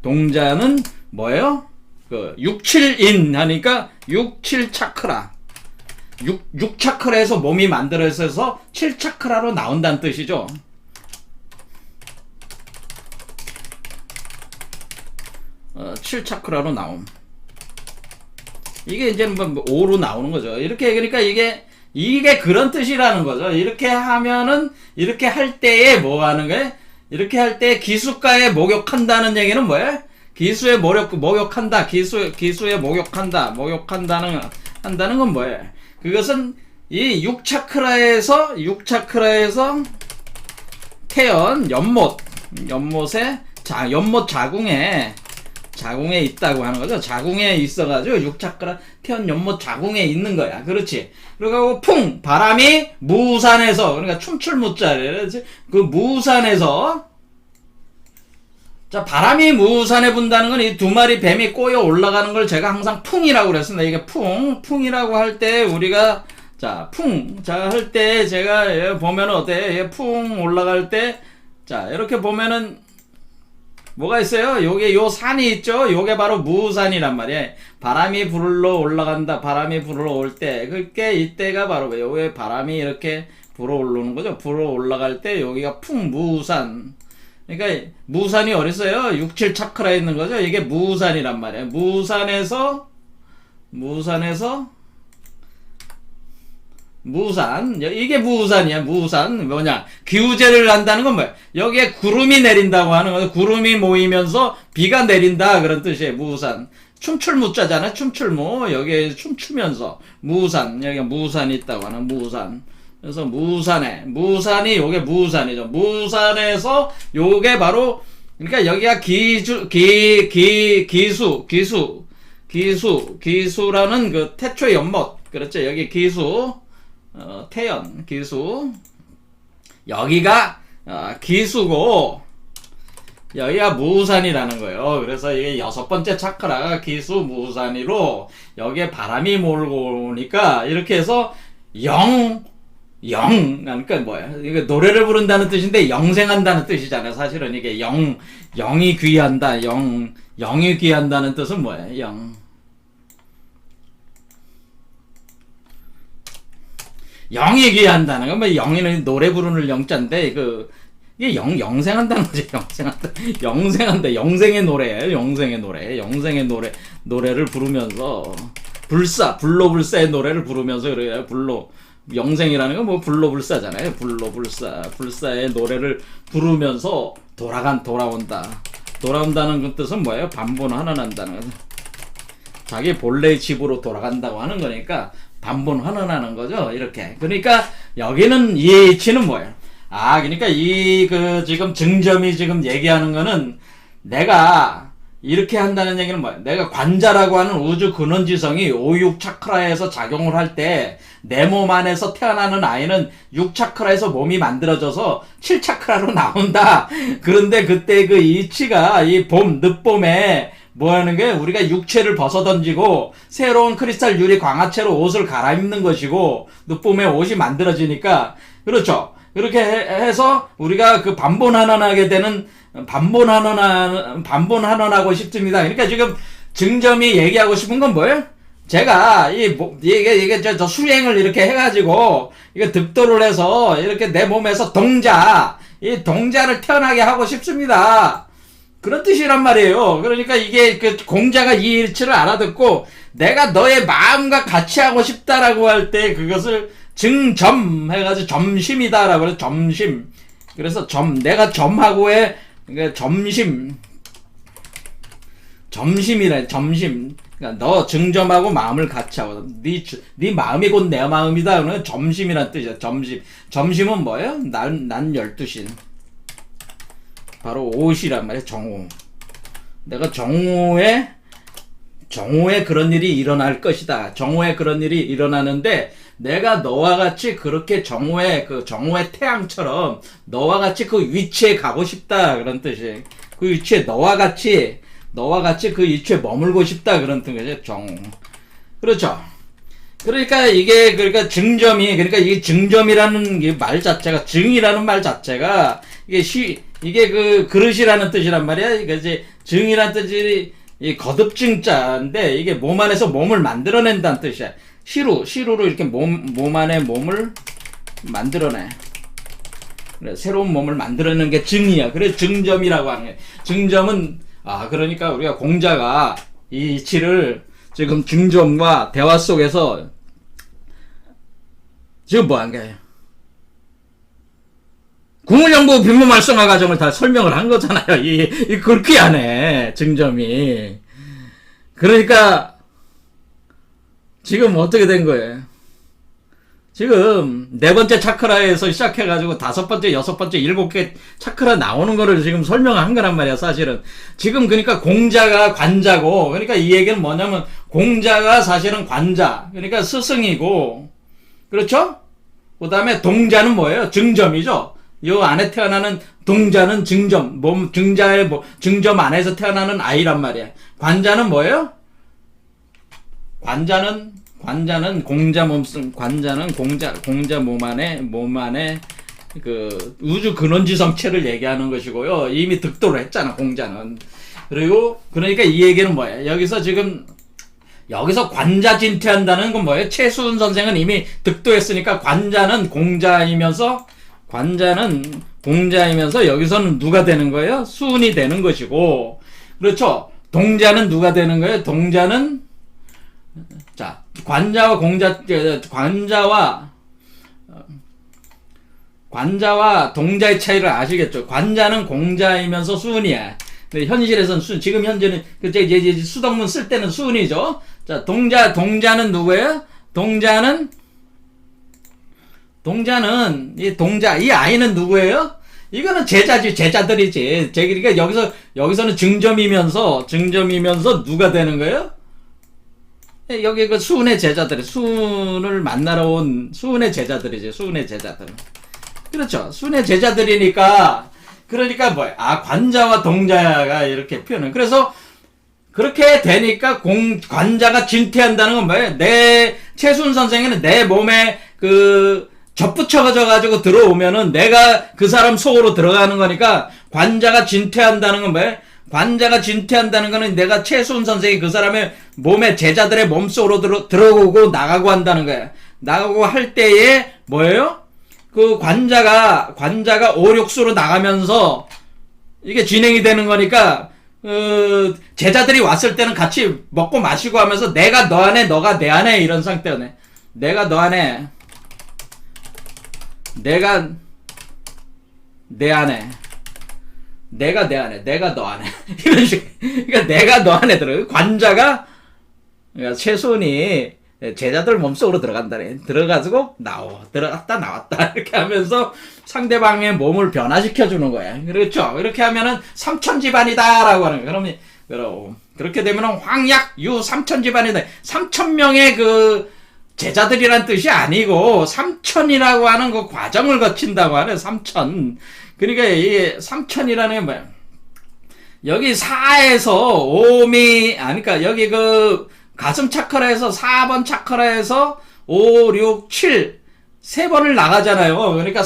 동자는 뭐예요? 그 6, 7인 하니까 6, 7 차크라. 6 차크라에서 몸이 만들어져서 7 차크라로 나온다는 뜻이죠. 어, 7 차크라로 나옴. 이게 이제 뭐 5로 나오는 거죠. 이렇게 그러니까 이게 그런 뜻이라는 거죠. 이렇게 하면은 이렇게 할 때에 뭐 하는 거예요? 이렇게 할 때 기수가에 목욕한다는 얘기는 뭐예요? 기수에 목욕한다. 기수에 목욕한다는 건 뭐예요? 그것은 이 6차크라에서 태연 연못에 연못 자궁에 있다고 하는 거죠. 자궁에 있어가지고 6차크라 태연 연못 자궁에 있는 거야. 그렇지. 그리고 풍 바람이 무산에서 그러니까 춤출 무자래. 그 무산에서 자 바람이 무산에 분다는 건 이 2마리 뱀이 꼬여 올라가는 걸 제가 항상 풍이라고 그랬습니다. 이게 풍이라고 할 때 우리가 할 때 제가 보면은 어때? 풍 올라갈 때 자 이렇게 보면은 뭐가 있어요? 요 산이 있죠? 요게 바로 무산이란 말이에요. 바람이 불러 올라간다. 바람이 불어 올 때. 그게 이때가 바로 요게 바람이 이렇게 불어 올라오는 거죠. 불어 올라갈 때 여기가 풍무산. 그러니까 무산이 어디 있어요? 6, 7 차크라에 있는 거죠. 이게 무산이란 말이에요. 무산에서 무산 이게 무산이야. 무산 뭐냐 기우제를 한다는 건 뭐야 여기에 구름이 내린다고 하는 거죠. 구름이 모이면서 비가 내린다 그런 뜻이에요. 무산 춤출무자잖아. 춤출무 여기에 춤추면서 무산 여기 무산이 있다고 하는 무산. 그래서 무산이 요게 무산이죠. 무산에서 요게 바로 그러니까 여기가 기수라는 그 태초 연못 그렇죠. 여기 기수 태연 기수 여기가 기수고 여기가 무산이라는 거예요. 그래서 이게 6번째 차크라가 기수 무산이로 여기에 바람이 몰고 오니까 이렇게 해서 그러니까 뭐야 이게 노래를 부른다는 뜻인데 영생한다는 뜻이잖아요. 사실은 이게 영이 귀한다. 영이 귀한다는 뜻은 뭐예요? 영이 귀한다는 건 뭐 영이는 노래 부르는 영자인데 이게 영생한다는 거지. 영생한다. 영생의 노래예요. 노래를 부르면서 불로불사의 노래를 부르면서 그래요. 영생이라는 건 뭐 불로불사잖아요. 불사의 노래를 부르면서 돌아온다는 그 뜻은 뭐예요? 반본환원한다는 거죠. 자기 본래의 집으로 돌아간다고 하는 거니까 반본환원하는 거죠. 이렇게. 그러니까 여기는 이 이치는 뭐예요? 그러니까 지금 증점이 지금 얘기하는 거는 내가 이렇게 한다는 얘기는 뭐야? 내가 관자라고 하는 우주 근원지성이 5, 6 차크라에서 작용을 할 때 내 몸 안에서 태어나는 아이는 6 차크라에서 몸이 만들어져서 7 차크라로 나온다. 그런데 그때 그 이치가 이 늦봄에 뭐 하는 게 우리가 육체를 벗어던지고 새로운 크리스탈 유리 광화체로 옷을 갈아입는 것이고 늦봄에 옷이 만들어지니까 그렇죠. 그렇게 해서 우리가 그 반본환원하게 되는 반본환원하고 싶습니다. 그러니까 지금 증점이 얘기하고 싶은 건 뭐예요? 제가 이게 저 수행을 이렇게 해가지고 이거 득도를 해서 이렇게 내 몸에서 이 동자를 태어나게 하고 싶습니다. 그런 뜻이란 말이에요. 그러니까 이게 그 공자가 이 일치를 알아듣고 내가 너의 마음과 같이 하고 싶다라고 할 때 그것을 증점 해가지고 점심이다라고 그래서 점심. 그래서 내가 점하고의 그러니까 점심이래. 점심. 그러니까 너 증점하고 마음을 같이 하고 네 마음이 곧 내 마음이다. 그러면 점심이란 뜻이야. 점심은 뭐예요? 난 12시. 바로 오시란 말이야. 정오. 내가 정오에 그런 일이 일어날 것이다. 정오에 그런 일이 일어나는데 내가 너와 같이 그렇게 정오의 태양처럼 너와 같이 그 위치에 가고 싶다. 그런 뜻이. 그 위치에 너와 같이 그 위치에 머물고 싶다. 그런 뜻이죠. 정오. 그렇죠. 그러니까 그러니까 이 증점이라는 말 자체가, 증이라는 말 자체가 이게 그 그릇이라는 뜻이란 말이야. 그러니까 이제 증이라는 뜻이 이 거듭증자인데 이게 몸 안에서 몸을 만들어낸다는 뜻이야. 시루로 이렇게 몸 안에 몸을 만들어내. 그래, 새로운 몸을 만들어내는 게 증이야. 그래서 증점이라고 하는 거야. 증점은 그러니까 우리가 공자가 이 이치를 지금 증점과 대화 속에서 지금 뭐 한 거예요? 국문영부 빈문말성화 과정을 다 설명을 한 거잖아요. 그렇게 하네, 증점이. 그러니까, 지금 어떻게 된 거예요? 지금, 4번째 차크라에서 시작해가지고 5번째, 6번째, 7개 차크라 나오는 거를 지금 설명한 거란 말이야, 사실은. 지금 그러니까 공자가 관자고, 그러니까 이 얘기는 뭐냐면, 공자가 사실은 관자, 그러니까 스승이고, 그렇죠? 그 다음에 동자는 뭐예요? 증점이죠? 요 안에 태어나는 동자는 증점, 증점 안에서 태어나는 아이란 말이야. 관자는 뭐예요? 관자는 공자 몸 안에 그 우주 근원지성체를 얘기하는 것이고요. 이미 득도를 했잖아, 공자는. 그리고 그러니까 이 얘기는 뭐예요? 여기서 관자 진퇴한다는 건 뭐예요? 최수은 선생은 이미 득도했으니까 관자는 공자이면서 여기서는 누가 되는 거예요? 수은이 되는 것이고, 그렇죠? 동자는 누가 되는 거예요? 동자는 관자와 동자의 차이를 아시겠죠? 관자는 공자이면서 수은이야. 근데 현실에서는 지금 현재는 이제 수덕문 쓸 때는 수은이죠. 자, 동자는 누구예요? 동자는 이 아이는 누구예요? 이거는 제자들이지. 그러니까 여기서는 증점이면서 누가 되는 거예요? 여기 그 수은의 제자들이, 수은을 만나러 온 수은의 제자들이지. 수은의 제자들. 그렇죠. 수은의 제자들이니까, 그러니까 뭐야? 관자와 동자가 이렇게 표현을. 그래서 그렇게 되니까 관자가 진퇴한다는 건 뭐예요? 최수은 선생은 내 몸에 접붙여가지고 들어오면은 내가 그 사람 속으로 들어가는 거니까 관자가 진퇴한다는 건 뭐예요? 관자가 진퇴한다는 거는 내가 최수은 선생이 그 사람의 몸에 제자들의 몸속으로 들어오고 나가고 한다는 거예요. 나가고 할 때에 뭐예요? 그 관자가 오륙수로 나가면서 이게 진행이 되는 거니까 제자들이 왔을 때는 같이 먹고 마시고 하면서 내가 너 안에 너가 내 안에 이런 상태네. 내가 너 안에 내가 내 안에 내가 내 안에 내가 너 안에 이런 식. 그러니까 내가 너 안에 관자가 그러니까 최순이 제자들 몸속으로 들어간다네. 들어가지고 들어갔다 나왔다 이렇게 하면서 상대방의 몸을 변화시켜 주는 거야. 그렇죠? 이렇게 하면은 삼천집안이다라고 하는 거야. 그러면 그렇게 되면 황약 유 삼천 집안이다. 3,000명의 그 제자들이란 뜻이 아니고 3천이라고 하는 그 과정을 거친다고 하는 3천. 그러니까 이 3천이라는 게 뭐야? 여기 4에서 5미 그러니까 여기 그 가슴 차크라에서 4번 차크라에서 5, 6, 7 3번을 나가잖아요. 그러니까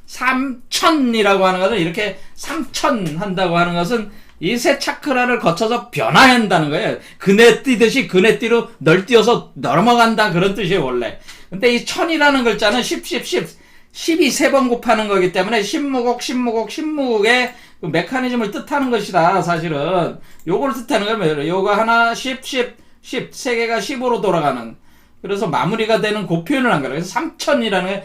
3천이라고 하는 것은 이렇게 3천 한다고 하는 것은 이 세 차크라를 거쳐서 변화한다는 거예요. 그네 뛰듯이 그네띠로 널뛰어서 넘어간다 그런 뜻이에요 원래. 근데 이 천이라는 글자는 10이 3번 곱하는 거기 때문에 신무국의 그 메커니즘을 뜻하는 것이다 사실은. 요걸 뜻하는 거예요. 요거 하나 10 세 개가 10으로 돌아가는, 그래서 마무리가 되는 그 표현을 한 거예요. 그래서 3천이라는 게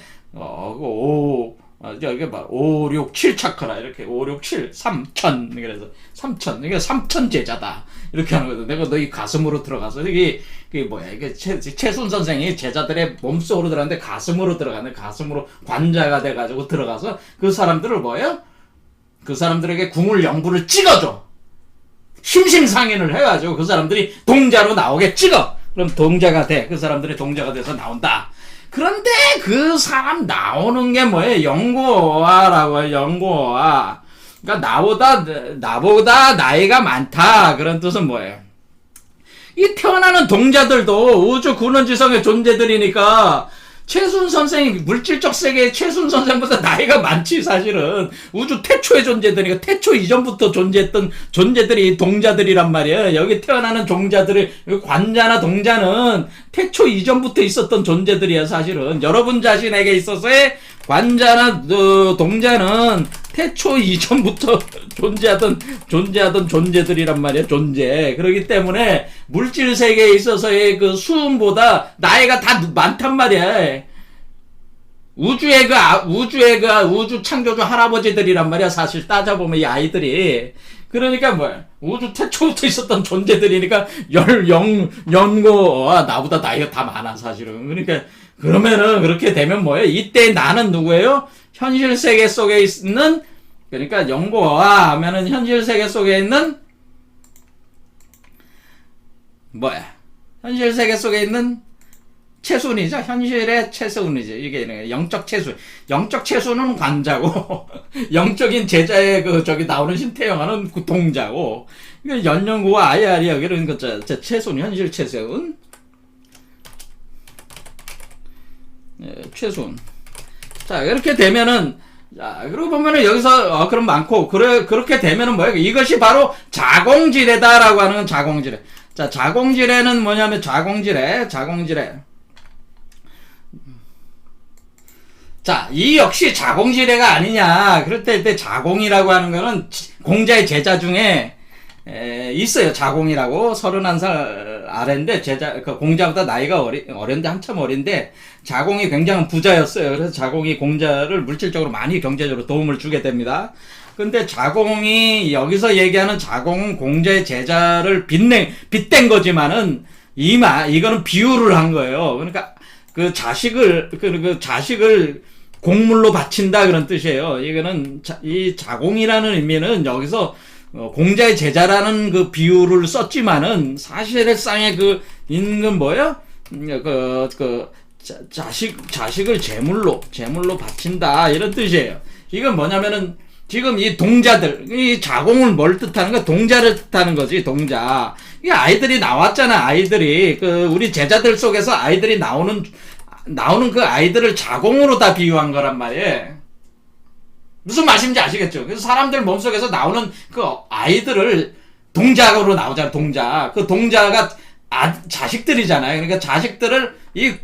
여기 봐 5, 6, 7 차크라 이렇게 5, 6, 7 3천. 그래서 3천 이게 3천 제자다 이렇게 하는 거죠. 내가 너희 가슴으로 들어가서 이게 뭐야 이게 최순 선생이 제자들의 몸속으로 들어갔는데 가슴으로 들어가는, 가슴으로 관자가 돼가지고 들어가서 그 사람들을 뭐예요? 그 사람들에게 궁을 영부를 찍어줘. 심심상인을 해가지고 그 사람들이 동자로 나오게 찍어. 그럼 동자가 돼. 그 사람들이 동자가 돼서 나온다. 그런데 그 사람 나오는 게 뭐예요? 영고아라고 해요. 영고아. 그러니까 나보다 나이가 많다. 그런 뜻은 뭐예요? 이 태어나는 동자들도 우주 근원지성의 존재들이니까 최순 선생이 물질적 세계의 최순 선생보다 나이가 많지 사실은. 우주 태초의 존재들이니까 태초 이전부터 존재했던 존재들이 동자들이란 말이에요. 여기 태어나는 종자들이 관자나 동자는 태초 이전부터 있었던 존재들이야 사실은. 여러분 자신에게 있어서의 관자나 동자는 태초 이전부터 존재하던 존재들이란 말이에요. 존재. 그렇기 때문에 물질 세계에 있어서의 그 수음보다 나이가 다 많단 말이야. 우주 창조주 할아버지들이란 말이야. 사실 따져보면 이 아이들이. 그러니까 뭐야? 우주 태초부터 있었던 존재들이니까 연고 나보다 나이가 다 많아 사실은. 그러니까 그러면은 그렇게 되면 뭐예요? 이때 나는 누구예요? 현실 세계 속에 있는, 그러니까 연고와 하면은 현실 세계 속에 있는 뭐야? 현실 세계 속에 있는 채순이죠. 현실의 채순이죠. 이게 영적 채순. 영적 채순은 관자고 영적인 제자의 그 저기 나오는 신태영아는 그 동자고. 이게 연영구와 아야리야 이런 거 채순, 현실 채순. 최순. 자, 이렇게 되면은, 자, 그러고 보면은 여기서, 그럼 많고, 그렇게 되면은 뭐예요? 이것이 바로 자공지례다라고 하는 건 자공지례. 자, 자공지례는 뭐냐면, 자공지례. 자, 이 역시 자공지례가 아니냐. 그럴 때 자공이라고 하는 거는 공자의 제자 중에, 있어요. 자공이라고. 31살 아래인데, 그 공자보다 나이가 어린데, 한참 어린데, 자공이 굉장한 부자였어요. 그래서 자공이 공자를 물질적으로 많이 경제적으로 도움을 주게 됩니다. 근데 자공이, 여기서 얘기하는 자공은 공자의 제자를 빗댄 거지만은, 이거는 비유를 한 거예요. 그러니까, 그 자식을 곡물로 바친다 그런 뜻이에요. 이거는, 이 자공이라는 의미는 여기서, 공자의 제자라는 그 비유를 썼지만은 사실상의 그 있는 뭐예요? 자식을 제물로 바친다 이런 뜻이에요. 이건 뭐냐면은 지금 이 동자들, 이 자공을 뭘 뜻하는 거? 동자를 뜻하는 거지. 동자. 이 아이들이 나왔잖아. 아이들이 우리 제자들 속에서 아이들이 나오는 그 아이들을 자공으로 다 비유한 거란 말이에요. 무슨 말씀인지 아시겠죠? 그래서 사람들 몸속에서 나오는 그 아이들을 동자로 나오잖아, 동자. 그 동자가 자식들이잖아요. 그러니까 자식들을 이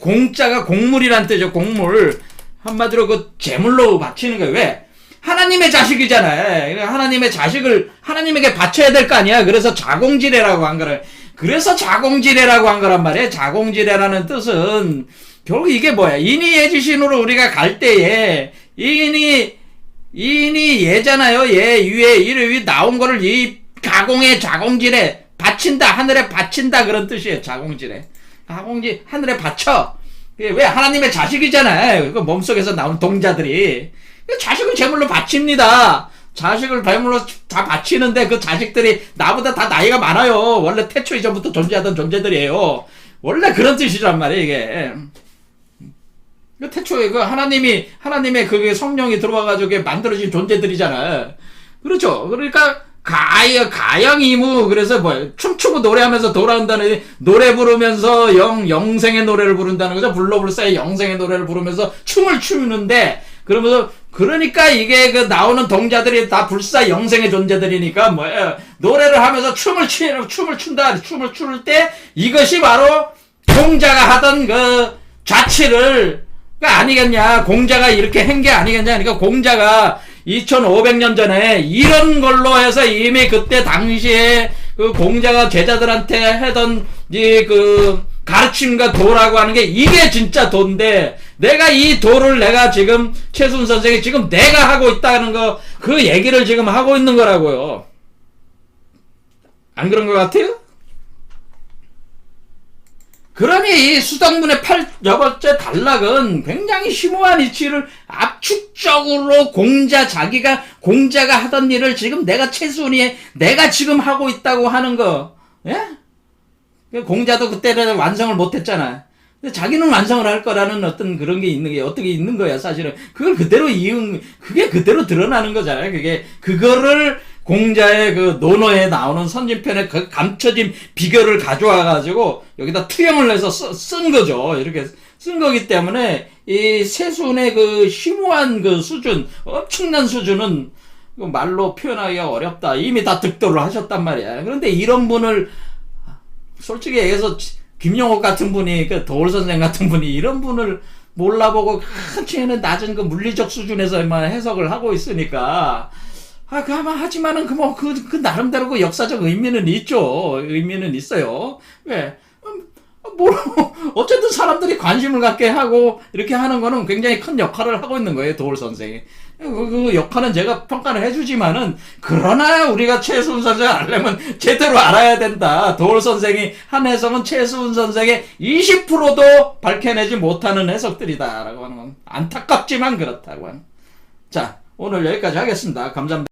공자가 곡물이란 뜻이죠, 곡물. 한마디로 그 제물로 바치는 거예요. 왜? 하나님의 자식이잖아요. 그러니까 하나님의 자식을 하나님에게 바쳐야 될 거 아니야. 그래서 자공지례라고 한 거를. 그래서 자공지례라고 한 거란 말이에요. 자공지례라는 뜻은 결국 이게 뭐야? 인이예지신으로 우리가 갈 때에 인이 예잖아요. 예, 위에 나온 거를 이 가공의 자공지례 바친다, 하늘에 바친다 그런 뜻이에요. 자공지례. 하늘에 바쳐. 왜? 하나님의 자식이잖아요. 그 몸속에서 나온 동자들이 자식을 제물로 바칩니다. 자식을 배물로 다 바치는데 그 자식들이 나보다 다 나이가 많아요. 원래 태초 이전부터 존재하던 존재들이에요. 원래 그런 뜻이란 말이에요, 이게. 그 태초에 그 하나님의 그 성령이 들어와가지고 만들어진 존재들이잖아. 그렇죠. 그러니까 가영이무. 그래서 뭐 춤추고 노래하면서 돌아온다는, 노래 부르면서 영생의 노래를 부른다는 거죠. 불로불사의 영생의 노래를 부르면서 춤을 추는데, 그러면서 그러니까 이게 그 나오는 동자들이 다 불사 영생의 존재들이니까 뭐예요? 노래를 하면서 춤을 춘다. 춤을 출 때 이것이 바로 공자가 하던 그 자치를 아니겠냐? 공자가 이렇게 한 게 아니겠냐? 그러니까 공자가 2500년 전에 이런 걸로 해서 이미 그때 당시에 그 공자가 제자들한테 하던 그 가르침과 도라고 하는 게 이게 진짜 도인데, 내가 이 도를 내가 지금 최순 선생이 지금 내가 하고 있다는 거, 그 얘기를 지금 하고 있는 거라고요. 안 그런 것 같아요? 그러니 이 수덕문의 8번째 단락은 굉장히 심오한 이치를 압축적으로 공자가 하던 일을 지금 내가 최순이 내가 지금 하고 있다고 하는 거. 예? 공자도 그때는 완성을 못했잖아. 근데 자기는 완성을 할 거라는 어떤 그런 게 있는 게 어떻게 있는 거야, 사실은. 그걸 그대로 그게 그대로 드러나는 거잖아요. 그거를 공자의 그 논어에 나오는 선진편의 그 감춰진 비결을 가져와가지고 여기다 투영을 해서 쓴 거죠. 이렇게 쓴 거기 때문에 이 세순의 그 심오한 그 수준, 엄청난 수준은 말로 표현하기가 어렵다. 이미 다 득도를 하셨단 말이야. 그런데 이런 분을 솔직히 얘기해서 김용옥 같은 분이, 그 도올 선생 같은 분이 이런 분을 몰라보고 한층에는 낮은 그 물리적 수준에서만 해석을 하고 있으니까, 하지만은 그 나름대로 그 역사적 의미는 있죠. 의미는 있어요. 왜? 어쨌든 사람들이 관심을 갖게 하고 이렇게 하는 거는 굉장히 큰 역할을 하고 있는 거예요, 도올 선생이. 그 역할은 제가 평가를 해주지만은, 그러나 우리가 최수훈 선생을 알려면 제대로 알아야 된다. 도올 선생이 한 해석은 최수훈 선생의 20%도 밝혀내지 못하는 해석들이다 라고 하는 건 안타깝지만 그렇다고 하는. 자, 오늘 여기까지 하겠습니다. 감사합니다.